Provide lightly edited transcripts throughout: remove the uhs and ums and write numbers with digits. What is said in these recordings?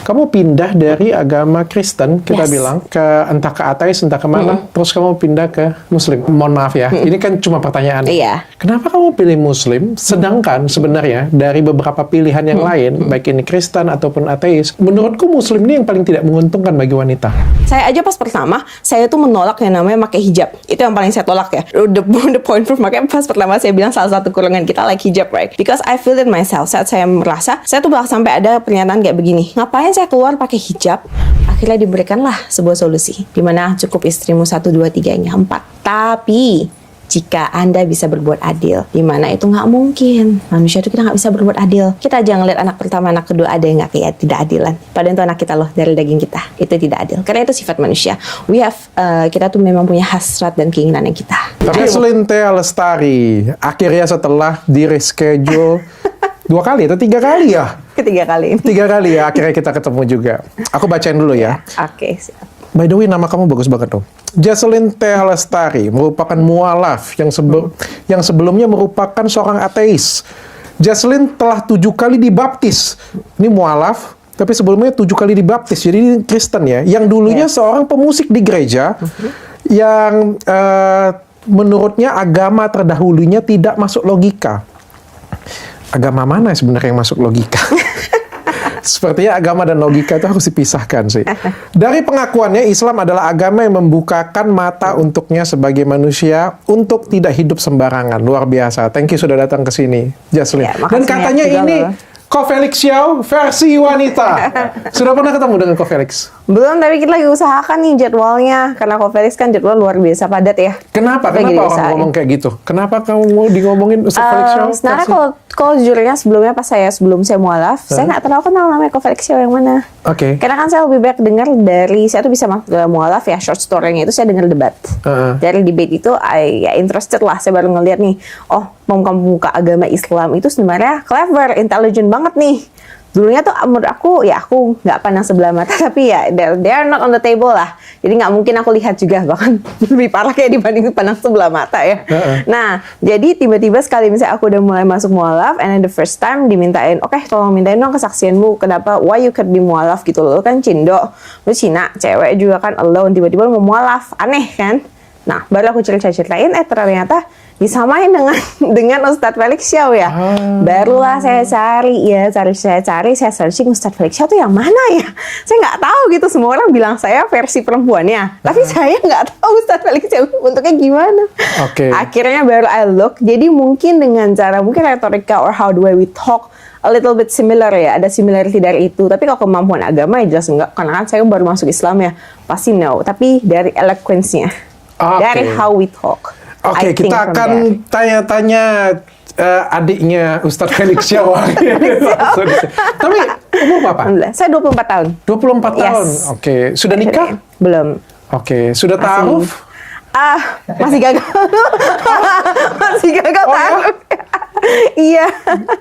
kamu pindah dari agama Kristen, kita bilang, ke entah ke ateis, entah kemana, terus kamu pindah ke Muslim. Mohon maaf ya, ini kan cuma pertanyaan. Iya. Kenapa kamu pilih Muslim, sedangkan sebenarnya dari beberapa pilihan yang lain, baik ini Kristen ataupun ateis, menurutku Muslim ini yang paling tidak menguntungkan bagi wanita. Saya aja pas pertama, saya tuh menolak yang namanya pakai hijab. Itu yang paling saya tolak ya. The point proof, makanya pas pertama saya bilang salah satu kurangan kita like hijab, right? Because I feel it myself. Saat saya merasa, saya tuh bahkan sampai ada pernyataan kayak begini. Ngapain saya keluar pakai hijab? Akhirnya diberikanlah sebuah solusi. Dimana cukup istrimu 1, 2, 3, hingga 4. Tapi jika Anda bisa berbuat adil, dimana itu nggak mungkin. Manusia itu kita nggak bisa berbuat adil. Kita jangan lihat anak pertama, anak kedua ada yang nggak kayak tidak adilan. Padahal itu anak kita loh, dari daging kita. Itu tidak adil. Karena itu sifat manusia. Kita tuh memang punya hasrat dan keinginan yang kita. Tapi Jesslyn Thea Lestari, akhirnya setelah di reschedule 2 kali atau 3 kali ya? Ketiga kali. 3 kali ya, akhirnya kita ketemu juga. Aku bacain dulu ya. Oke, siap. By the way, nama kamu bagus banget dong. Jesslyn Thea Lestari merupakan mualaf yang sebelumnya merupakan seorang ateis. Jesslyn telah 7 kali dibaptis. Ini mualaf, tapi sebelumnya 7 kali dibaptis. Jadi ini Kristen ya. Yang dulunya seorang pemusik di gereja yang menurutnya agama terdahulunya tidak masuk logika. Agama mana sebenarnya yang masuk logika? Sepertinya agama dan logika itu harus dipisahkan sih. Dari pengakuannya, Islam adalah agama yang membukakan mata untuknya sebagai manusia untuk tidak hidup sembarangan. Luar biasa. Thank you sudah datang ke sini, Jesslyn. Ya, dan katanya ini Ko Felix Xiao versi wanita. Sudah pernah ketemu dengan Ko Felix? Belum, tapi kita lagi usahakan nih jadwalnya. Karena Ko Felix kan jadwal luar biasa padat ya. Kenapa? Kenapa orang ngomong kayak gitu? Kenapa kamu mau ngomongin Ustaz Felix Xiao? Sebenarnya kalau jujurnya sebelumnya pas sebelum saya mualaf, saya nggak terlalu kenal namanya Ko Felix Xiao yang mana. Oke. Karena kan saya lebih banyak dengar dari, saya tuh bisa masuk ke mualaf ya, short story-nya itu saya dengar debat. Dari debate itu, ya interested lah. Saya baru ngeliat nih, oh pemuka agama Islam itu sebenarnya clever, intelligent banget nih. Dulunya tuh menurut aku, ya aku nggak pandang sebelah mata, tapi ya they are not on the table lah. Jadi nggak mungkin aku lihat juga, bahkan lebih parah kayak dibanding pandang sebelah mata ya. Nah, jadi tiba-tiba sekali misalnya aku udah mulai masuk mualaf, and then the first time dimintain, oke, tolong mintain dong kesaksianmu, kenapa, why you could be mualaf gitu loh, kan Cindo, lu Cina, cewek juga kan alone, tiba-tiba mau mualaf, aneh kan? Nah, baru aku ceritain, ternyata disamain dengan Ustadz Felix Xiao ya. Barulah saya cari, saya searching Ustadz Felix Xiao tuh yang mana ya? Saya nggak tahu gitu, semua orang bilang saya versi perempuannya, tapi saya nggak tahu Ustadz Felix Xiao bentuknya gimana. Akhirnya baru I look, jadi mungkin dengan cara, mungkin retorika or how the way we talk a little bit similar ya, ada similarity dari itu. Tapi kalau kemampuan agama ya jelas enggak, karena kan saya baru masuk Islam ya, pasti no. Tapi dari eloquence-nya, dari how we talk. Oke, kita akan tanya-tanya adiknya Ustadz Felix Xiao. Tapi umur berapa? Saya 24 tahun. 24 tahun? Oke. Sudah nikah? Belum. Oke. Sudah ta'aruf? Masih gagal. Masih gagal ta'aruf. Iya.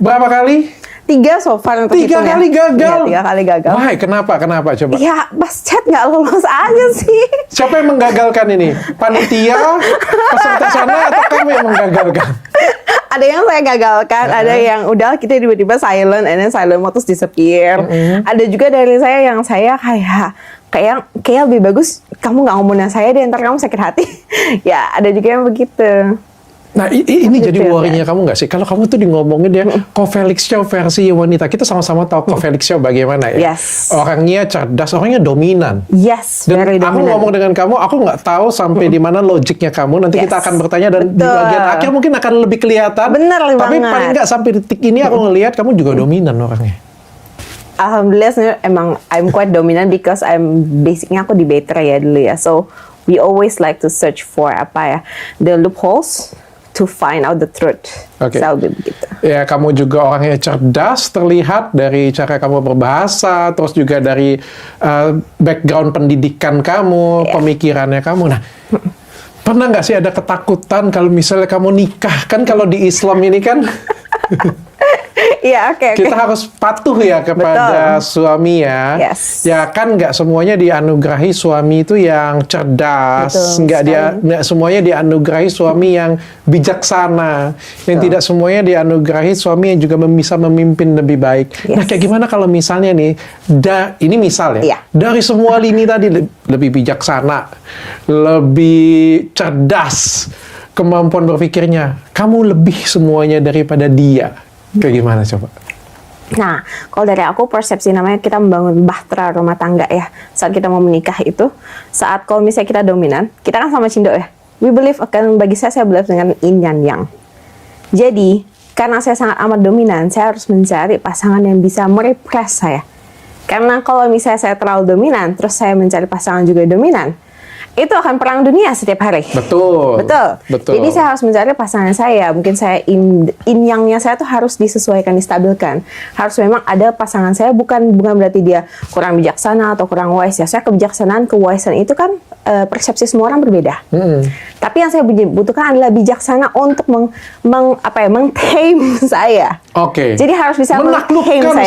Berapa kali? 3 so far untuk 3 kali gagal? Iya, 3 kali gagal. Wah, kenapa coba? Ya, pas chat nggak lolos aja sih. Siapa yang menggagalkan ini? Panitia, peserta sana, atau kamu yang menggagalkan? Ada yang saya gagalkan, ada yang udah kita tiba-tiba silent, and then silent mode terus disappear. Ada juga dari saya yang saya kayak lebih bagus kamu nggak ngomongin saya deh, ntar kamu sakit hati. Ya, ada juga yang begitu. Nah, ini jadi worry-nya kamu nggak sih? Kalau kamu tuh ngomongin dia, Ko Felix Xiao versi wanita. Kita sama-sama tahu Ko Felix Xiao bagaimana ya. Orangnya cerdas, orangnya dominan. Dan aku ngomong dengan kamu, aku nggak tahu sampai di mana logiknya kamu. Nanti kita akan bertanya, dan di bagian akhir mungkin akan lebih kelihatan. Tapi paling nggak sampai detik ini aku ngelihat kamu juga dominan orangnya. Alhamdulillah, emang I'm quite dominant because basicnya aku debater ya dulu ya. So, we always like to search for the loopholes to find out the truth. Selalu begitu. Ya, kamu juga orangnya cerdas, terlihat dari cara kamu berbahasa, terus juga dari background pendidikan kamu, pemikirannya kamu. Nah, pernah nggak sih ada ketakutan kalau misalnya kamu nikah? Kan kalau di Islam ini kan Iya, oke. Kita harus patuh ya kepada suami ya. Yes. Ya kan nggak semuanya dianugerahi suami itu yang cerdas, Betul nggak semuanya dianugerahi suami yang bijaksana, yang tidak semuanya dianugerahi suami yang juga bisa memimpin lebih baik. Yes. Nah, kayak gimana kalau misalnya nih, ini misal ya, Iya. dari semua lini tadi lebih bijaksana, lebih cerdas, kemampuan berpikirnya, kamu lebih semuanya daripada dia. Kayak gimana coba? Nah, kalau dari aku persepsi namanya kita membangun bahtera rumah tangga ya. Saat kita mau menikah itu, saat kalau misalnya kita dominan, kita kan sama Cindo ya. We believe bagi saya believe dengan yin dan yang. Jadi, karena saya sangat amat dominan, saya harus mencari pasangan yang bisa merepress saya. Karena kalau misalnya saya terlalu dominan, terus saya mencari pasangan juga dominan, itu akan perang dunia setiap hari. Betul. Jadi saya harus mencari pasangan saya. Mungkin saya yang-nya saya tuh harus disesuaikan, distabilkan. Harus memang ada pasangan saya, bukan berarti dia kurang bijaksana atau kurang wise ya. Saya kebijaksanaan, kewisean itu kan persepsi semua orang berbeda. Tapi yang saya butuhkan adalah bijaksana untuk meng-tame saya. Oke. Jadi harus bisa menaklukkan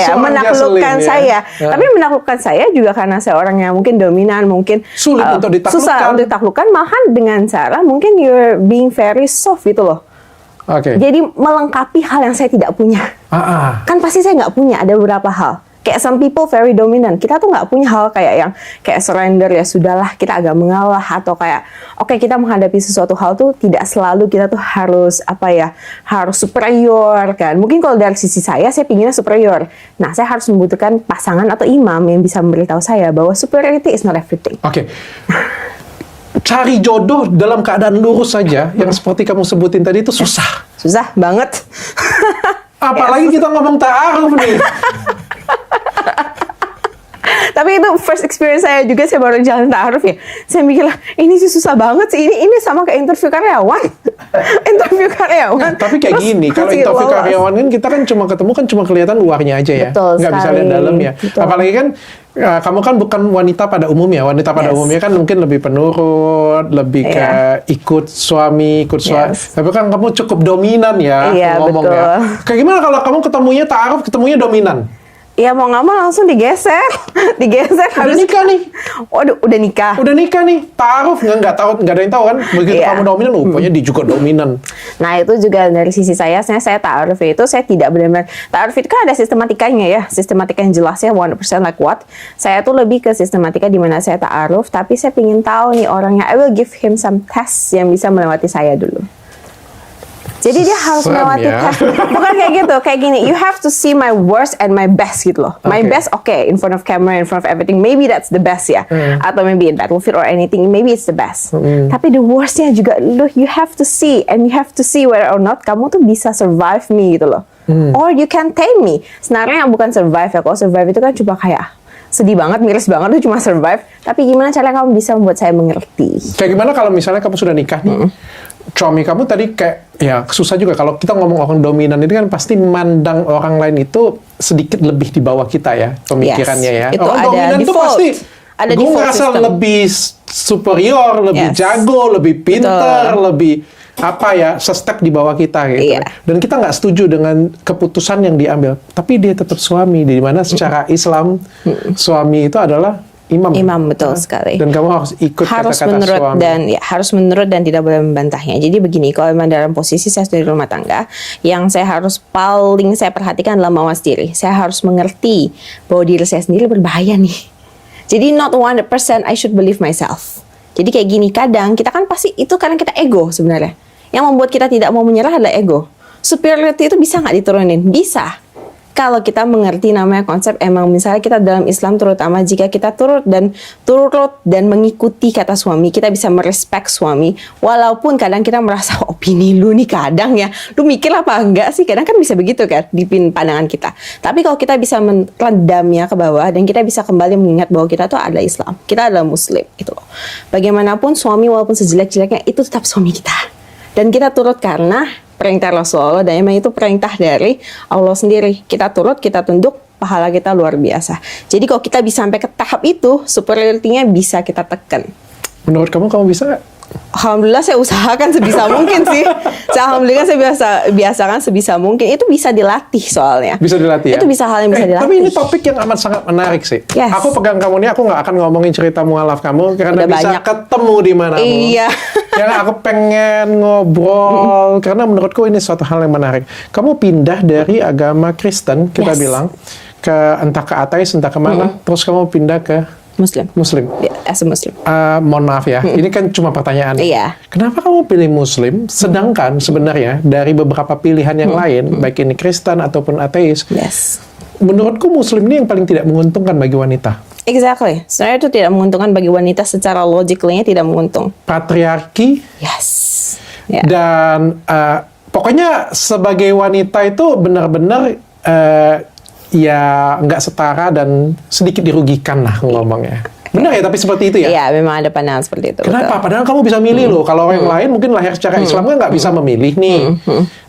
saya. Ya. Tapi menaklukkan saya juga karena saya orang yang mungkin dominan, mungkin sulit untuk ditaklukkan. Susah untuk ditaklukkan, malahan dengan cara mungkin you're being very soft gitu loh. Oke. Jadi melengkapi hal yang saya tidak punya. Kan pasti saya nggak punya, ada beberapa hal. Kayak some people very dominant. Kita tuh nggak punya hal kayak yang kayak surrender, ya sudahlah kita agak mengalah, atau kayak oke, kita menghadapi sesuatu hal tuh tidak selalu kita tuh harus harus superior kan. Mungkin kalau dari sisi saya pinginnya superior. Nah, saya harus membutuhkan pasangan atau imam yang bisa memberitahu saya bahwa superiority is not everything. Oke. Cari jodoh dalam keadaan lurus saja, yang seperti kamu sebutin tadi itu susah. Susah banget. Apalagi kita ngomong ta'aruf nih. Tapi itu first experience saya juga, saya baru jalan ta'aruf ya. Saya mikir lah, ini sih susah banget sih. Ini sama kayak interview karyawan. Interview karyawan. Tapi kayak gini, kalau interview karyawan kan kita kan cuma kelihatan luarnya aja ya. Betul nggak bisa lihat dalamnya. Betul. Apalagi kan kamu kan bukan wanita pada umumnya. Wanita pada umumnya kan mungkin lebih penurut, lebih ikut suami. Tapi kan kamu cukup dominan ya ngomongnya. Kayak gimana kalau kamu ketemunya ta'aruf, ketemunya dominan? Ya mau nggak mau langsung digeser. Udah nikah nih. Waduh, udah nikah. Udah nikah nih. Ta'aruf nggak ada yang tahu kan. Begitu kamu dominan, rupanya dia juga dominan. Nah, itu juga dari sisi saya ta'aruf itu saya tidak benar-benar. Ta'aruf itu kan ada sistematikanya ya. Sistematika yang jelas ya, 100% like what. Saya tuh lebih ke sistematika di mana saya ta'aruf, tapi saya pingin tahu nih orangnya. I will give him some tests yang bisa melewati saya dulu. Jadi dia harus melewati tes. Bukan kayak gitu, kayak gini. You have to see my worst and my best gitu loh. My best, in front of camera, in front of everything. Maybe that's the best ya. Atau maybe in battlefield or anything. Maybe it's the best. Tapi the worstnya juga, look, you have to see. And you have to see whether or not kamu tuh bisa survive me gitu loh. Or you can tame me. Sebenarnya bukan survive ya. Kalau survive itu kan cuma kayak sedih banget, miris banget, itu cuma survive. Tapi gimana caranya kamu bisa membuat saya mengerti? Kayak gimana kalau misalnya kamu sudah nikah nih? Suami kamu tadi kayak, ya susah juga kalau kita ngomong orang dominan itu kan pasti memandang orang lain itu sedikit lebih di bawah kita ya, pemikirannya ya. Itu orang ada dominan itu default. pasti Ada gue ngerasa lebih superior, lebih jago, lebih pintar, lebih step di bawah kita gitu. Dan kita nggak setuju dengan keputusan yang diambil. Tapi dia tetap suami, di mana secara Islam suami itu adalah imam, betul sekali. Dan kamu harus ikut kata-kata suami. Harus menurut dan tidak boleh membantahnya. Jadi begini, kalau memang dalam posisi saya di rumah tangga, yang paling saya perhatikan adalah mawas diri. Saya harus mengerti bahwa diri saya sendiri berbahaya nih. Jadi not 100% I should believe myself. Jadi kayak gini, kadang kita kan pasti itu karena kita ego sebenarnya. Yang membuat kita tidak mau menyerah adalah ego. Superiority itu bisa nggak diturunin? Bisa. Kalau kita mengerti namanya konsep, emang misalnya kita dalam Islam terutama, jika kita turut dan mengikuti kata suami, kita bisa merespek suami, walaupun kadang kita merasa opini lu nih kadang ya, lu mikir apa enggak sih, kadang kan bisa begitu kan di pandangan kita. Tapi kalau kita bisa meredamnya ke bawah dan kita bisa kembali mengingat bahwa kita tuh adalah Islam, kita adalah Muslim gitu loh. Bagaimanapun suami walaupun sejelek-jeleknya itu tetap suami kita. Dan kita turut karena perintah Rasulullah, dan emang itu perintah dari Allah sendiri. Kita turut, kita tunduk, pahala kita luar biasa. Jadi kalau kita bisa sampai ke tahap itu, superiority-nya bisa kita tekan. Menurut kamu bisa nggak? Alhamdulillah saya usahakan sebisa mungkin sih. Alhamdulillah saya biasakan sebisa mungkin. Itu bisa dilatih soalnya. Bisa dilatih ya? Itu bisa hal yang bisa dilatih. Tapi ini topik yang amat sangat menarik sih. Yes. Aku pegang kamu nih, aku nggak akan ngomongin cerita mualaf kamu karena Udah bisa banyak. ketemu di mana. Iya. Yang aku pengen ngobrol karena menurutku ini suatu hal yang menarik. Kamu pindah dari agama Kristen, kita Yes. bilang, ke entah ke ateis, entah kemana, terus kamu pindah ke Muslim. Muslim. As a Muslim. Mohon maaf ya, ini kan cuma pertanyaan. Iya. Kenapa kamu pilih Muslim, sedangkan sebenarnya dari beberapa pilihan yang lain, baik ini Kristen ataupun ateis, Yes. menurutku Muslim ini yang paling tidak menguntungkan bagi wanita. Exactly. Sebenarnya itu tidak menguntungkan bagi wanita secara logically tidak menguntung. Patriarki, Yes. Ya. dan pokoknya sebagai wanita itu benar-benar ya nggak setara dan sedikit dirugikan lah ngomongnya. Benar ya, tapi seperti itu ya? Iya, memang ada pandangan seperti itu. Kenapa? Betul. Padahal kamu bisa milih loh. Kalau orang lain mungkin lahir secara Islam kan nggak bisa memilih nih.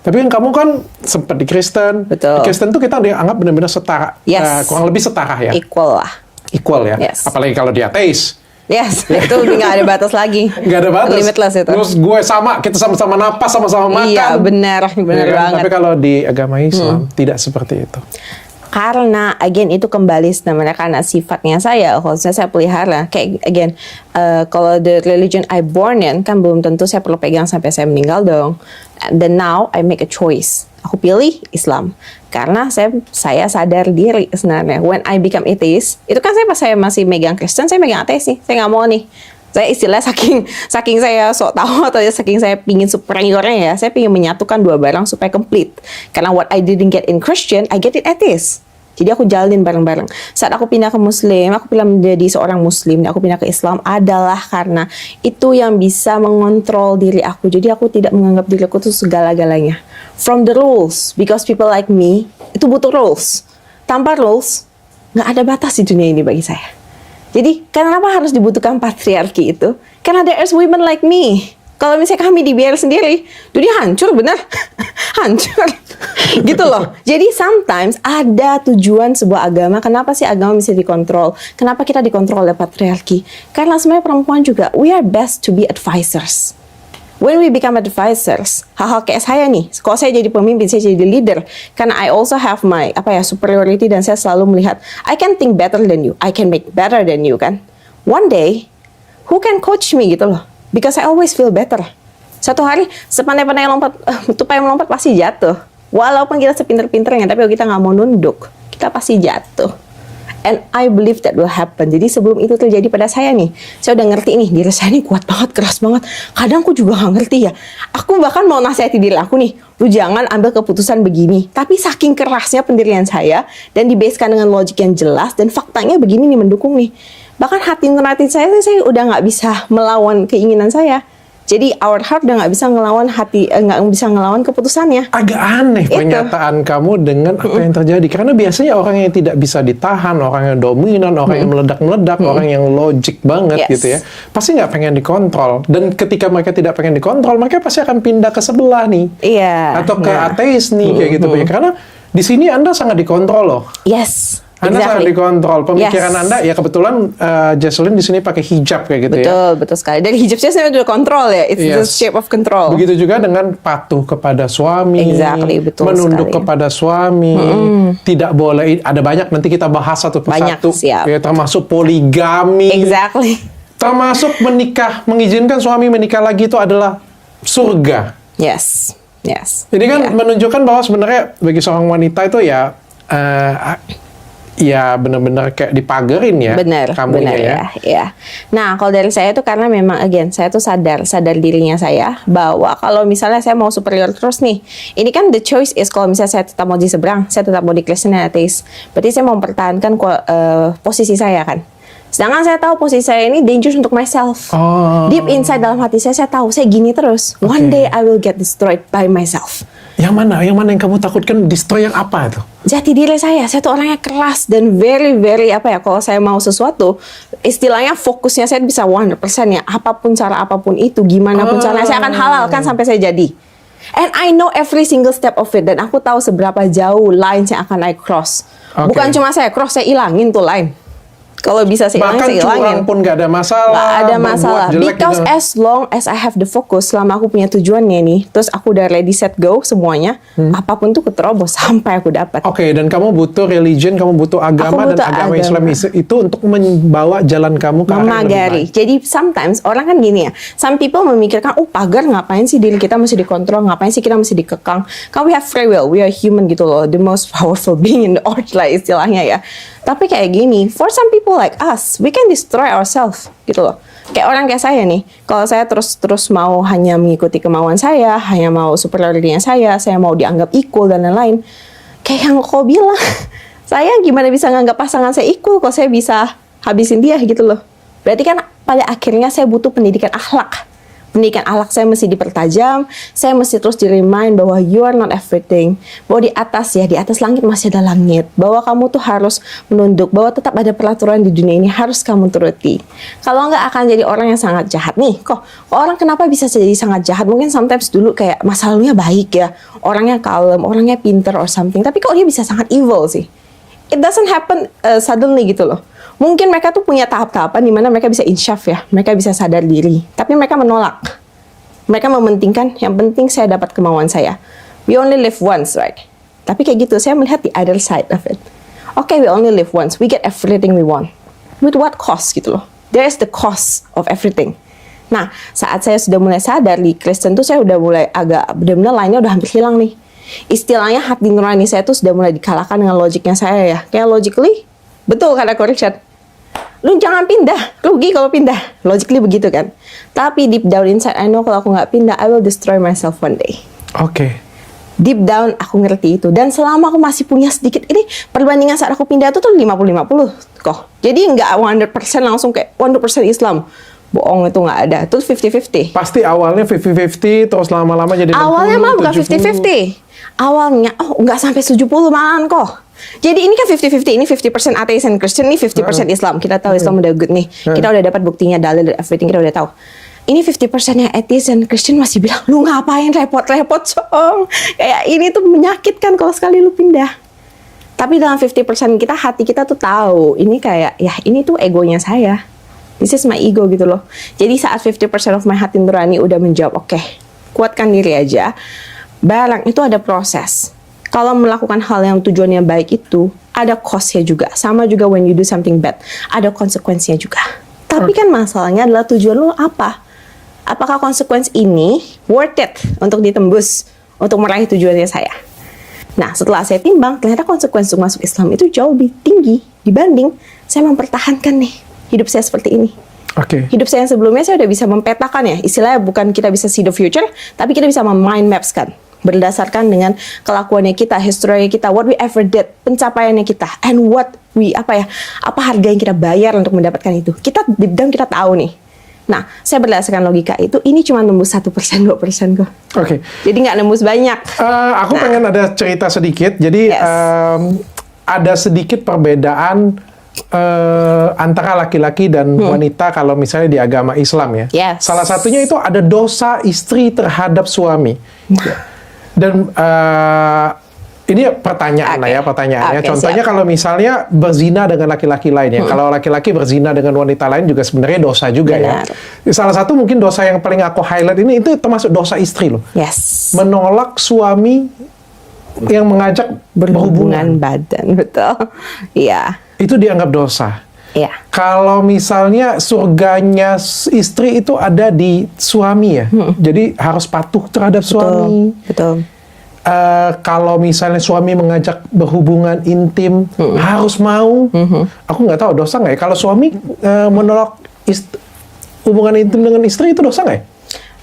Tapi kan kamu kan sempat di Kristen. Betul. Di Kristen tuh kita dianggap benar-benar setara. Yes. Kurang lebih setara ya. Equal lah. Equal ya. Yes. Apalagi kalau di ateis. Yes, itu nggak ada batas lagi. Nggak ada batas. Limitless itu. Terus gue sama, kita sama-sama napas, sama-sama makan. Iya, benar Ya kan? banget. Tapi kalau di agama Islam tidak seperti itu. Karena again itu kembali sebenarnya karena sifatnya saya, khususnya saya pelihara. Kayak again, kalau the religion I born in kan belum tentu saya perlu pegang sampai saya meninggal dong. Then now I make a choice. Aku pilih Islam karena saya sadar diri sebenarnya. When I become atheist, itu kan pas saya masih megang Kristen, saya megang ateis nih. Saya nggak mau nih. Saya istilah saking saya sok tahu atau saking saya pingin superiornya ya, saya pingin menyatukan dua barang supaya complete. Karena what I didn't get in Christian, I get it atheist. Jadi aku jalanin bareng-bareng. Saat aku pindah ke Muslim, aku pilih menjadi seorang Muslim, dan aku pindah ke Islam adalah karena itu yang bisa mengontrol diri aku. Jadi aku tidak menganggap diri aku itu segala-galanya. From the rules, because people like me itu butuh rules. Tanpa rules, nggak ada batas di dunia ini bagi saya. Jadi, kenapa harus dibutuhkan patriarki itu? Karena there is women like me. Kalau misalnya kami dibiarkan sendiri, dunia hancur, bener? Hancur. Gitu loh. Jadi, sometimes ada tujuan sebuah agama. Kenapa sih agama bisa dikontrol? Kenapa kita dikontrol oleh patriarki? Karena sebenarnya perempuan juga, we are best to be advisors. When we become advisors, hal-hal kayak saya nih, kalau saya jadi pemimpin, saya jadi leader, karena I also have my superiority dan saya selalu melihat, I can think better than you, I can make better than you kan. One day, who can coach me gitu loh? Because I always feel better. Satu hari, sepandai-pandai lompat, tupai melompat pasti jatuh. Walaupun kita sepinter-pinternya, tapi kalau kita nggak mau nunduk, kita pasti jatuh. And I believe that will happen. Jadi sebelum itu terjadi pada saya nih, saya udah ngerti nih, diri saya nih kuat banget, keras banget. Kadang aku juga nggak ngerti ya. Aku bahkan mau nasihati diri aku nih, lu jangan ambil keputusan begini. Tapi saking kerasnya pendirian saya, dan dibaskan dengan logik yang jelas, dan faktanya begini nih mendukung nih. Bahkan hati nurani saya udah nggak bisa melawan keinginan saya. Jadi our heart udah nggak bisa ngelawan nggak bisa ngelawan keputusannya. Agak aneh pernyataan kamu dengan apa yang terjadi. Karena biasanya orang yang tidak bisa ditahan, orang yang dominan, orang yang meledak-meledak, orang yang logik banget gitu ya, pasti nggak pengen dikontrol. Dan ketika mereka tidak pengen dikontrol, mereka pasti akan pindah ke sebelah nih. Iya. Atau ke ateis nih, kayak gitu. Karena di sini Anda sangat dikontrol loh. Yes. Anda sangat dikontrol. Pemikiran Yes. Anda, ya kebetulan Jesselyn di sini pakai hijab kayak gitu ya. Betul sekali. Dari hijab saya udah kontrol ya. It's the shape of control. Begitu juga dengan patuh kepada suami. Exactly, betul menunduk sekali. kepada suami. Tidak boleh, ada banyak nanti kita bahas satu persatu. siap. Ya, termasuk poligami. Exactly. Termasuk menikah, mengizinkan suami menikah lagi itu adalah surga. Yes. Jadi kan menunjukkan bahwa sebenarnya bagi seorang wanita itu ya ya benar-benar kayak dipagerin ya. Benar ya. Nah, kalau dari saya itu karena memang again saya tuh sadar dirinya saya bahwa kalau misalnya saya mau superior terus nih, ini kan the choice is kalau misalnya saya tetap mau di seberang, saya tetap mau di Kristen dan ateis, berarti saya mau mempertahankan posisi saya kan. Sedangkan saya tahu posisi saya ini dangerous untuk myself. Deep inside dalam hati saya tahu saya gini terus. One day I will get destroyed by myself. Yang mana yang kamu takutkan destroy yang apa itu? Jati diri saya tuh orangnya keras dan very kalau saya mau sesuatu, istilahnya fokusnya saya bisa 100% ya, apapun cara apapun itu, gimana pun caranya saya akan halalkan sampai saya jadi. And I know every single step of it, dan aku tahu seberapa jauh lines yang akan I cross. Bukan cuma saya cross, saya ilangin tuh line. Kalau bisa sih Bahkan saya curang hilangin. pun nggak ada masalah. Nggak ada berbuat masalah. jelek Because gitu. as long as I have the focus, selama aku punya tujuannya nih, terus aku udah ready set go semuanya, apapun tuh keterobos sampai aku dapat. Oke, dan kamu butuh religion, kamu butuh agama, butuh dan agama agama. Islam itu untuk membawa jalan kamu ke arah yang lebih Memagari. baik. Jadi sometimes orang kan gini ya. Some people memikirkan, oh pagar ngapain sih diri kita mesti dikontrol, ngapain sih kita mesti dikekang. Kan we have free will, we are human gitu loh. The most powerful being in the earth lah istilahnya ya. Tapi kayak gini, for some people like us, we can destroy ourselves gitu loh. Kayak orang kayak saya nih, kalau saya terus mau hanya mengikuti kemauan saya, hanya mau superioritinya saya mau dianggap equal dan lain-lain. Kayak yang kau bilang, saya gimana bisa nganggap pasangan saya equal kalau saya bisa habisin dia gitu loh. Berarti kan pada akhirnya saya butuh pendidikan akhlak. Pendidikan akhlak saya mesti dipertajam, saya mesti terus di-remind bahwa you are not everything. Bahwa di atas langit masih ada langit. Bahwa kamu tuh harus menunduk, bahwa tetap ada peraturan di dunia ini harus kamu turuti. Kalau nggak akan jadi orang yang sangat jahat. Nih, kok orang kenapa bisa jadi sangat jahat? Mungkin sometimes dulu kayak masa lalunya baik ya. Orangnya kalem, orangnya pinter or something. Tapi kok dia bisa sangat evil sih? It doesn't happen suddenly gitu loh. Mungkin mereka tuh punya tahap-tahapan di mana mereka bisa insyaf ya, mereka bisa sadar diri. Tapi mereka menolak. Mereka mementingkan, yang penting saya dapat kemauan saya. We only live once, right? Tapi kayak gitu, saya melihat the other side of it. Okay, we only live once. We get everything we want. With what cost gitu loh. There is the cost of everything. Nah, saat saya sudah mulai sadar di Kristen tuh saya udah mulai agak benar-benar lainnya udah hampir hilang nih. Istilahnya hati nurani saya tuh sudah mulai dikalahkan dengan logiknya saya ya. Kayak logically, betul kata correction. Lu jangan pindah, rugi kalau pindah. Logically begitu kan. Tapi deep down inside, I know kalau aku nggak pindah, I will destroy myself one day. Oke. Deep down aku ngerti itu. Dan selama aku masih punya sedikit, ini perbandingan saat aku pindah itu tuh 50-50 kok. Jadi nggak 100% langsung kayak 100% Islam. Bohong, itu nggak ada. Itu 50-50. Pasti awalnya 50-50, terus lama-lama jadi 60, Awalnya malah bukan 70. 50-50. Awalnya, nggak sampai 70 malahan kok. Jadi ini kan 50-50, ini 50% ateis and Christian, ini 50% Islam. Kita tahu Islam udah good nih. Kita udah dapat buktinya, dalil, everything kita udah tahu. Ini 50% yang ateis and Christian masih bilang, lu ngapain repot-repot, Cong? Kayak ini tuh menyakitkan kalau sekali lu pindah. Tapi dalam 50% kita, hati kita tuh tahu, ini kayak, ya ini tuh egonya saya. This is my ego gitu loh. Jadi saat 50% of my hati nurani udah menjawab, oke, kuatkan diri aja. Barang itu ada proses. Kalau melakukan hal yang tujuannya baik itu, ada cost-nya juga. Sama juga when you do something bad, ada konsekuensinya juga. Tapi kan masalahnya adalah tujuan lo apa? Apakah konsekuensi ini worth it untuk ditembus, untuk meraih tujuannya saya? Nah, setelah saya timbang, ternyata konsekuensi masuk Islam itu jauh lebih tinggi dibanding saya mempertahankan nih hidup saya seperti ini. Oke. Hidup saya yang sebelumnya saya udah bisa mempetakan ya. Istilahnya bukan kita bisa see the future, tapi kita bisa mind maps kan. Berdasarkan dengan kelakuannya kita, historinya kita, what we ever did, pencapaiannya kita, and what we, apa harga yang kita bayar untuk mendapatkan itu. Kita deep down kita tahu nih. Nah, saya berdasarkan logika itu, ini cuma nembus 1%, 2% kok. Oke. Jadi nggak nembus banyak. Aku pengen ada cerita sedikit. Jadi Yes. ada sedikit perbedaan antara laki-laki dan wanita kalau misalnya di agama Islam ya. Yes. Salah satunya itu ada dosa istri terhadap suami. Dan ini pertanyaan lah ya, pertanyaannya. Oke, Contohnya siap. kalau misalnya berzina dengan laki-laki lain ya. Kalau laki-laki berzina dengan wanita lain juga sebenarnya dosa juga Benar. ya. Salah satu mungkin dosa yang paling aku highlight ini itu termasuk dosa istri loh. Yes. Menolak suami yang mengajak berhubungan. badan, betul. Iya. Itu dianggap dosa. Iya. Kalau misalnya surganya istri itu ada di suami ya. Jadi harus patuh terhadap suami. Betul. Kalau misalnya suami mengajak berhubungan intim, harus mau. Aku nggak tahu dosa nggak ya. Kalau suami menolak hubungan intim dengan istri itu dosa nggak ya?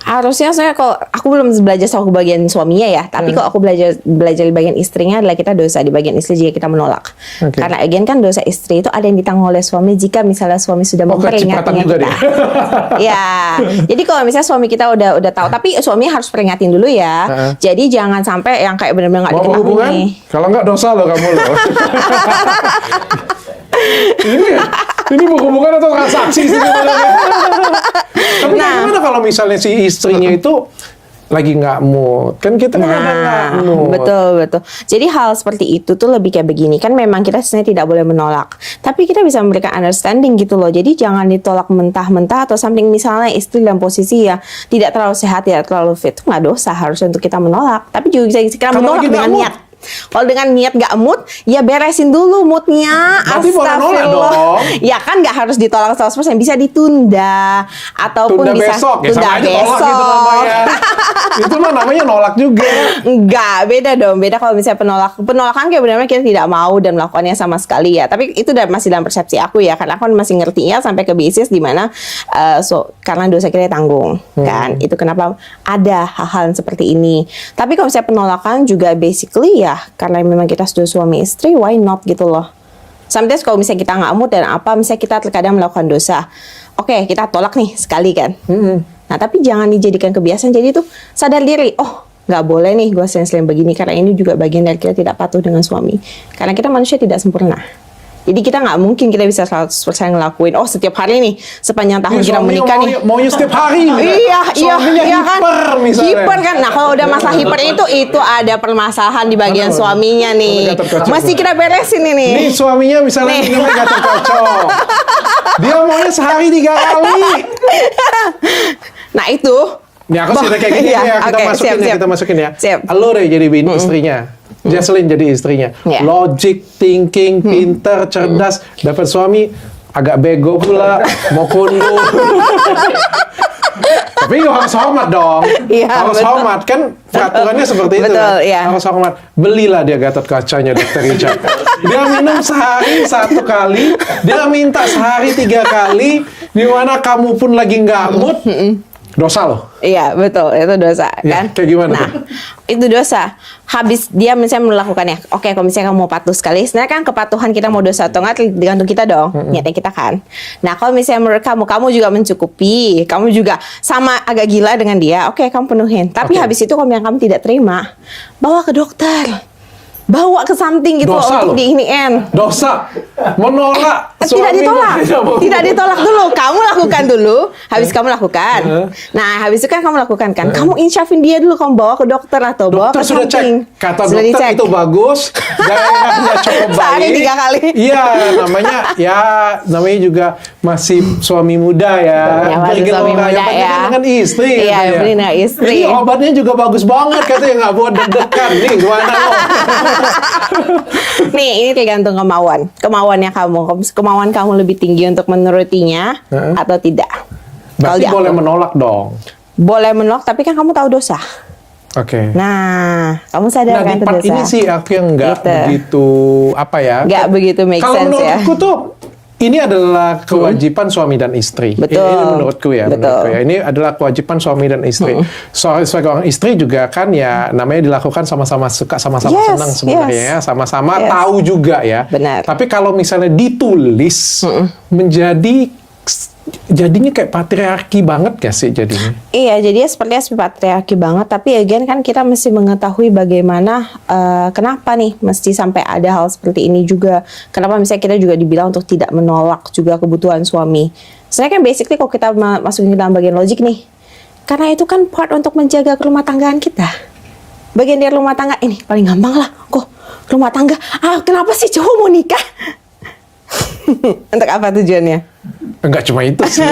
Harusnya saya kalau aku belum belajar soal bagian suaminya ya, tapi kalau aku belajar di bagian istrinya adalah kita dosa di bagian istri jika kita menolak. Oke. Karena again kan dosa istri itu ada yang ditanggung oleh suami jika misalnya suami sudah Kecipratan memperingatnya juga kita. dia. Ya, jadi kalau misalnya suami kita udah tahu, tapi suaminya harus peringatin dulu ya. Jadi jangan sampai yang kayak benar-benar nggak Mau diketahui berhubungan? nih. Kalau nggak dosa loh kamu loh. ini berhubungan atau transaksi sih sebenarnya? Tapi Nah. gimana kalau misalnya si istrinya itu lagi nggak mood. Kan kita kan kadang nggak mood. Betul. Jadi hal seperti itu tuh lebih kayak begini. Kan memang kita sebenarnya tidak boleh menolak. Tapi kita bisa memberikan understanding gitu loh. Jadi jangan ditolak mentah-mentah atau something, misalnya istri dalam posisi ya tidak terlalu sehat, tidak terlalu fit. Itu nggak dosa harusnya untuk kita menolak. Tapi juga bisa kita Kalau menolak lagi dengan nggak mood. niat. Kalau dengan niat gak mood, ya beresin dulu moodnya. Berarti boleh nolak Astagfirullah. dong. Ya kan gak harus ditolak 100%, bisa ditunda. Ataupun Tunda bisa besok. Ya tunda sama aja besok. tolak gitu namanya. Itu mah namanya nolak juga. Enggak, beda dong. Beda kalau misalnya penolakan kayak benar-benar kita tidak mau dan melakukannya sama sekali ya. Tapi itu masih dalam persepsi aku ya, karena aku masih ngertinya sampai ke basis di mana karena dosa kita tanggung kan. Itu kenapa ada hal-hal seperti ini. Tapi kalau misalnya penolakan juga basically ya karena memang kita sudah suami istri, why not gitu loh. Sometimes kalau misalnya kita nggak mood dan apa, misalnya kita terkadang melakukan dosa, oke, kita tolak nih sekali kan. Nah, tapi jangan dijadikan kebiasaan. Jadi tuh sadar diri, oh nggak boleh nih gue sering begini, karena ini juga bagian dari kita tidak patuh dengan suami. Karena kita manusia tidak sempurna. Jadi kita nggak mungkin kita bisa 100% ngelakuin, oh setiap hari nih, sepanjang tahun kita menikah nih. Maunya setiap hari. Iya kan. Misalnya. Hiper kan. Nah, kalau udah masalah hiper itu ada permasalahan di bagian suaminya nih. Mesti kita beresin ini. Nih suaminya misalnya minumnya gatal kocok. Dia maunya sehari 3 kali. Nah, itu. Nih aku cerita kayak gini ya, kita masukin ya. Siap. Lo deh jadi bini istrinya. Jocelyn jadi istrinya. Yeah. Logic, thinking, pinter, cerdas. Dapat suami agak bego pula, mau kondo. Tapi harus hormat dong. Iya, Harus betul. hormat kan peraturannya seperti itu. Betul, Kan? iya. Harus hormat. Belilah dia Gatot Kacanya Dr. Richard. Dia minum sehari 1 kali, dia minta sehari 3 kali, di mana kamu pun lagi nggak mood. Dosa loh. Iya, betul. Itu dosa, Ya, kan? kayak gimana Nah, tuh? itu dosa. Habis dia misalnya melakukannya. Oke, kalau misalnya kamu mau patuh sekali, sebenarnya kan kepatuhan kita mau dosa atau enggak tergantung kita dong. Niatnya kita kan. Nah, kalau misalnya menurut kamu juga mencukupi, kamu juga sama agak gila dengan dia, oke, kamu penuhin. Tapi Oke. habis itu kalau yang kamu tidak terima, bawa ke dokter. Bawa ke something gitu Dosa untuk loh. diiniin. Dosa. Menolak Tidak suaminya. ditolak, tidak ditolak dulu. Kamu lakukan dulu, habis kamu lakukan. Nah, habis itu kan kamu lakukan kan. Kamu insyafin dia dulu, kamu bawa ke dokter atau bawa Dokter ke sudah something. cek, kata Sudah dokter dicek. itu bagus, daerahnya cukup Sehari baik. 3 kali. Iya, namanya juga masih suami muda ya. Ya, masih suami Bergelora. muda Yang penting ya. kan dengan istri. Iya, katanya. yang penting dengan istri. Ini obatnya juga bagus banget katanya, nggak buat deg-degan. Nih gimana lo? Nih, ini tergantung kemauannya kamu. Kemauan kamu lebih tinggi untuk menurutinya atau tidak. Kalau Berarti di aku, boleh menolak dong. boleh menolak, tapi kan kamu tahu dosa. Oke. Nah, kamu sadar Nah, kan di itu part dosa. ini sih aku yang nggak Gitu. begitu apa ya. Nggak begitu make Kalau sense ya. menurutku tuh ini adalah kewajiban suami dan istri. Betul. Ini menurutku ya. Betul. Menurutku ya. Ini adalah kewajiban suami dan istri. Sebagai orang istri juga kan ya namanya dilakukan sama-sama suka, sama-sama Yes, senang sebenarnya yes. ya. Sama-sama Yes. tahu juga ya. Benar. Tapi kalau misalnya ditulis jadinya kayak patriarki banget gak sih jadinya? Iya, jadi sepertinya patriarki banget. Tapi again kan kita mesti mengetahui bagaimana kenapa nih mesti sampai ada hal seperti ini juga. Kenapa misalnya kita juga dibilang untuk tidak menolak juga kebutuhan suami. Sebenarnya kan basically kalau kita masukin ke dalam bagian logik nih, karena itu kan part untuk menjaga rumah tanggaan kita. Bagian dari rumah tangga ini paling gampang lah. Kok rumah tangga? Kenapa sih cowok mau nikah? Untuk apa tujuannya? Enggak cuma itu sih.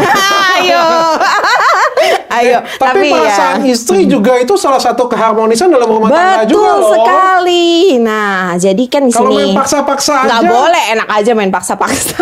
Ayo, Tapi perasaan istri juga itu salah satu keharmonisan dalam rumah tangga juga betul loh. sekali. Nah, jadi kan di Kalau sini main paksa-paksa nggak aja. boleh, enak aja main paksa-paksa.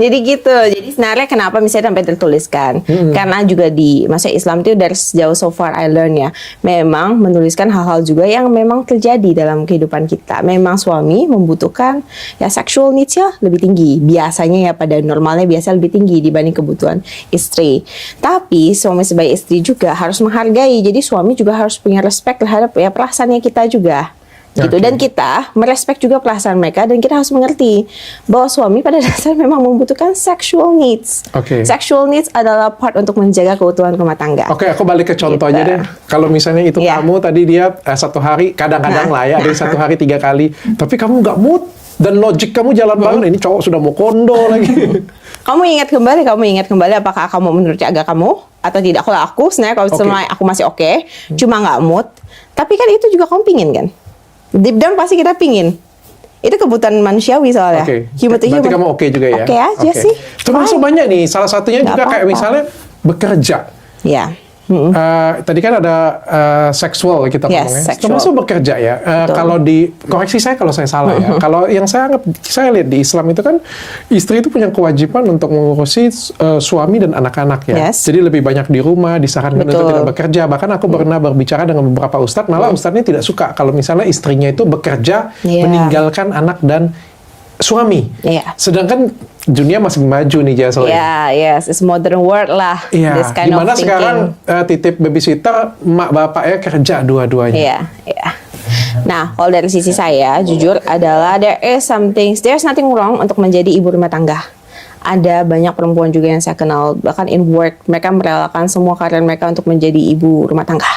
Jadi gitu. Jadi sebenarnya kenapa misalnya sampai tertuliskan? Karena juga di masa Islam itu dari sejauh so far I learn ya, memang menuliskan hal-hal juga yang memang terjadi dalam kehidupan kita. Memang suami membutuhkan ya sexual needs-nya lebih tinggi. Biasanya ya pada normalnya biasa lebih tinggi dibanding kebutuhan istri. Tapi suami sebagai istri juga harus menghargai. Jadi suami juga harus punya respect terhadap ya perasaannya kita juga. Gitu. Oke. Dan kita merespek juga perasaan mereka dan kita harus mengerti bahwa suami pada dasarnya memang membutuhkan sexual needs. Oke. Sexual needs adalah part untuk menjaga keutuhan rumah tangga. Oke, aku balik ke contoh Gitu. aja deh. Kalau misalnya itu Iya. kamu tadi dia 1 hari, kadang-kadang lah ya, ada yang 1 hari 3 kali. Tapi kamu nggak mood dan logik kamu jalan banget. Ini cowok sudah mau kondo lagi. Kamu ingat kembali apakah kamu menurut agak kamu atau tidak. Kalau aku sebenarnya kalau Oke. semua aku masih oke, cuma nggak mood. Tapi kan itu juga kamu pingin kan? Deep down pasti kita pingin. Itu kebutuhan manusiawi soalnya. Oke. Human to Berarti human. kamu oke juga ya? Oke aja Oke. sih. Termasuk Fine. banyak nih. Salah satunya Nggak juga kayak apa-apa. misalnya bekerja. Ya. Tadi kan ada seksual kita Yes, ngomongnya. sexual. Termasuk bekerja ya. Betul. Kalau koreksi saya kalau saya salah ya. Kalau yang saya lihat di Islam itu kan istri itu punya kewajiban untuk mengurusi suami dan anak-anak ya. Yes. Jadi lebih banyak di rumah, disarankan untuk Betul. tidak bekerja. Bahkan aku pernah berbicara dengan beberapa ustadz, malah ustadznya tidak suka kalau misalnya istrinya itu bekerja Iya. meninggalkan anak dan suami. Iya. Sedangkan dunia masih maju nih Jaslyn. Ya, yes, it's modern world lah. Iya, This kind dimana of sekarang thinking. titip babysitter, mak bapaknya kerja dua-duanya. Iya, iya. Nah, kalau dari sisi saya, jujur adalah there's nothing wrong untuk menjadi ibu rumah tangga. Ada banyak perempuan juga yang saya kenal, bahkan in work, mereka merelakan semua karir mereka untuk menjadi ibu rumah tangga.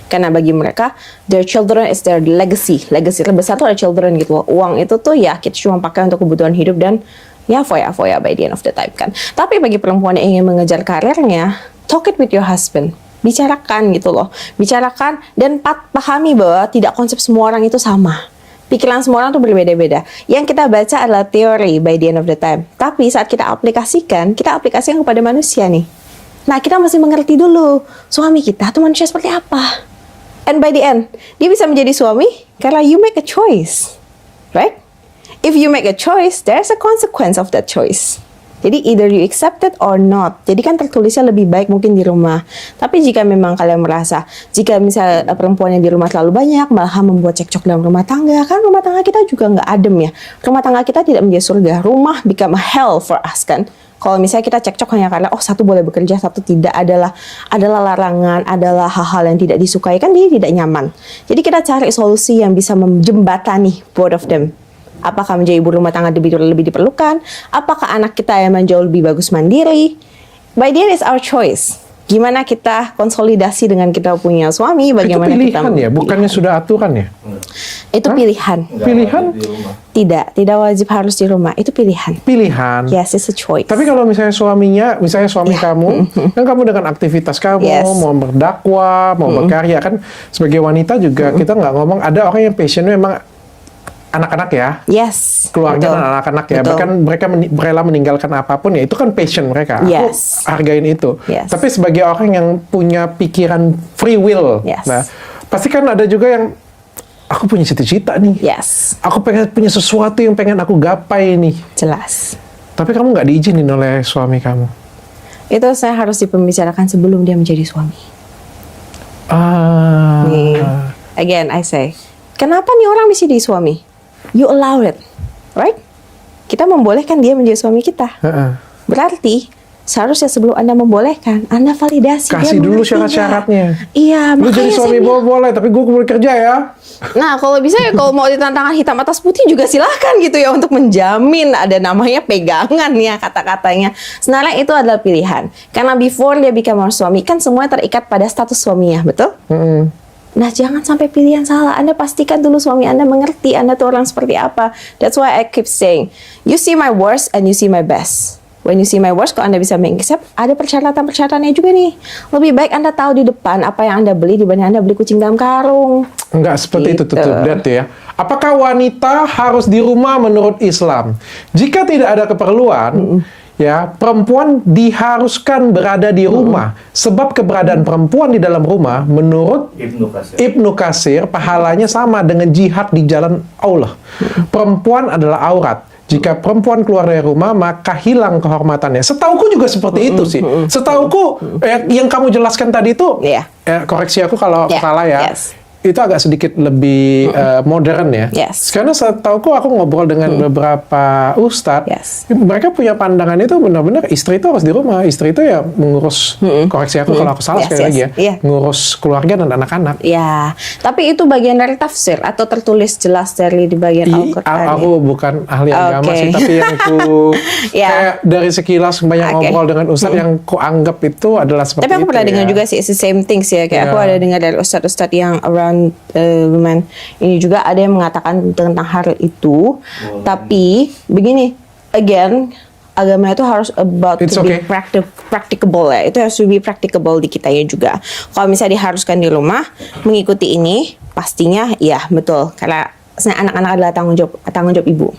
Karena bagi mereka, their children is their legacy. Legacy terbesar tuh ada children gitu loh. Uang itu tuh ya kita cuma pakai untuk kebutuhan hidup dan ya foya-foya by the end of the time kan. Tapi bagi perempuan yang ingin mengejar karirnya, talk it with your husband. Bicarakan gitu loh. Bicarakan dan pahami bahwa tidak konsep semua orang itu sama. Pikiran semua orang tuh berbeda-beda. Yang kita baca adalah teori by the end of the time. Tapi saat kita aplikasikan kepada manusia nih. Nah, kita mesti mengerti dulu suami kita tuh manusia seperti apa. And by the end, dia bisa menjadi suami karena you make a choice. Right? If you make a choice, there's a consequence of that choice. Jadi either you accept it or not. Jadi kan tertulisnya lebih baik mungkin di rumah. Tapi jika memang kalian merasa, jika misalnya perempuan yang di rumah terlalu banyak, malah membuat cekcok dalam rumah tangga, kan rumah tangga kita juga nggak adem ya. Rumah tangga kita tidak menjadi surga. Rumah become a hell for us kan. Kalau misalnya kita cekcok hanya karena satu boleh bekerja, satu tidak, adalah larangan, adalah hal-hal yang tidak disukai, kan dia tidak nyaman. Jadi kita cari solusi yang bisa menjembatani both of them. Apakah menjadi ibu rumah tangga lebih diperlukan? Apakah anak kita yang jauh lebih bagus mandiri? By the end is our choice. Gimana kita konsolidasi dengan kita punya suami? Bagaimana Itu kita pilihan ya, bukannya sudah aturan ya? Itu pilihan. Pilihan? Tidak wajib harus di rumah. Itu pilihan. Pilihan. Yes, it's a choice. Tapi kalau misalnya suami kamu, kan kamu dengan aktivitas kamu, Yes. mau berdakwah, mau berkarya, kan sebagai wanita juga kita nggak ngomong, ada orang yang passionnya memang anak-anak ya, Yes. keluarga betul. dan anak-anak ya, Betul. bahkan mereka rela meninggalkan apapun ya, itu kan passion mereka. Yes. Aku hargain itu. Yes. Tapi sebagai orang yang punya pikiran free will, Yes. nah, pasti kan ada juga yang aku punya cita-cita nih, Yes. aku pengen punya sesuatu yang pengen aku gapai nih. Jelas. Tapi kamu nggak diizinin oleh suami kamu. Itu saya harus dipembicarakan sebelum dia menjadi suami. Nih. Again, I say, kenapa nih orang bisa jadi suami? You allow it, right? Kita membolehkan dia menjadi suami kita. Heeh. Berarti seharusnya sebelum Anda membolehkan, Anda validasi. Kasih dia dulu mengerti nggak? syarat-syaratnya. Iya, Lu makanya jadi saya suami bilang. boleh, tapi gue boleh kerja ya. Nah, kalau bisa ya kalau mau ditantangan hitam atas putih juga silahkan gitu ya untuk menjamin ada namanya pegangan ya kata-katanya. Sebenarnya itu adalah pilihan. Karena before dia become our suami kan semuanya terikat pada status suaminya, betul? Nah, jangan sampai pilihan salah. Anda pastikan dulu suami Anda mengerti Anda tuh orang seperti apa. That's why I keep saying, you see my worst and you see my best. When you see my worst, kalau Anda bisa mengaccept, ada persyaratan-persyaratannya juga nih. Lebih baik Anda tahu di depan apa yang Anda beli dibanding Anda beli kucing dalam karung. Enggak seperti itu Gitu. tutup lihat ya. Apakah wanita harus di rumah menurut Islam? Jika tidak ada keperluan, ya perempuan diharuskan berada di rumah. Sebab keberadaan perempuan di dalam rumah menurut Ibnu Katsir pahalanya sama dengan jihad di jalan Allah. Perempuan adalah aurat. Jika perempuan keluar dari rumah, maka hilang kehormatannya. Setauku juga seperti itu sih. Setauku, yang kamu jelaskan tadi itu, Iya. koreksi aku kalau Yeah, salah ya, yes. itu agak sedikit lebih modern ya. Yes. Karena setauku aku ngobrol dengan beberapa ustadz, Yes. mereka punya pandangan itu benar-benar istri itu harus di rumah. Istri itu ya mengurus, koreksi aku kalau aku salah Yes, sekali yes. lagi ya, Iya. ngurus keluarga dan anak-anak. Ya, tapi itu bagian dari tafsir atau tertulis jelas dari di bagian Al-Quran. Aku bukan ahli agama Oke. sih, tapi yang Ya. kayak dari sekilas banyak Oke. ngobrol dengan ustadz yang ku anggap itu adalah seperti Tapi aku itu pernah dengar ya. juga sih, it's the same things ya. Kayak Ya. aku ada dengar dari ustadz-ustadz yang around women. Ini juga ada yang mengatakan tentang hal itu. Tapi begini, again, agama itu harus about It's to be okay. practicable ya. Itu harus be practicable di kita ya juga. Kalau misalnya diharuskan di rumah mengikuti ini, pastinya ya betul. Karena anak-anak adalah tanggung jawab ibu.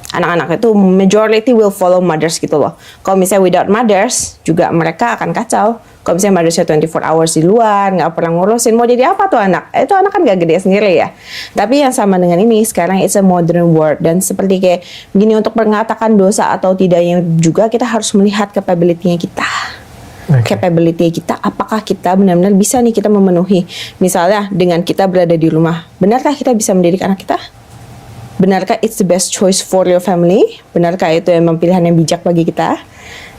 Anak-anak itu majority will follow mothers gitu loh. Kalau misalnya without mothers, juga mereka akan kacau. Kalau misalnya mothersnya 24 hours di luar, nggak pernah ngurusin, mau jadi apa tuh anak? Itu anak kan gak gede sendiri ya. Tapi yang sama dengan ini, sekarang it's a modern world. Dan seperti kayak gini, untuk mengatakan dosa atau tidaknya juga, kita harus melihat capability-nya kita. Capability kita, apakah kita benar-benar bisa nih kita memenuhi. Misalnya dengan kita berada di rumah, benarkah kita bisa mendidik anak kita? Benarkah it's the best choice for your family? Benarkah itu memang pilihan yang bijak bagi kita?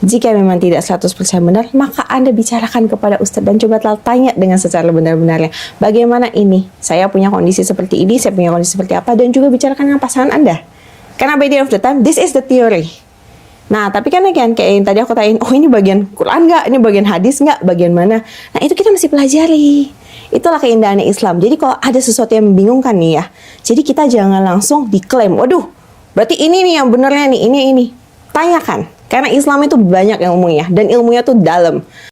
Jika memang tidak 100% benar, maka Anda bicarakan kepada Ustadz dan coba tanya dengan secara benar-benarnya. Bagaimana ini? Saya punya kondisi seperti ini, saya punya kondisi seperti apa, dan juga bicarakan dengan pasangan Anda. Karena by the end of the time, this is the theory. Nah, tapi kan kayak yang tadi aku tanyain, oh ini bagian Quran nggak? Ini bagian hadis nggak? Bagian mana? Nah, itu kita mesti pelajari. Itulah keindahannya Islam. Jadi kalau ada sesuatu yang membingungkan nih ya, jadi kita jangan langsung diklaim, waduh, berarti ini nih yang benernya nih, ini. Tanyakan. Karena Islam itu banyak ilmunya, dan ilmunya tuh dalam.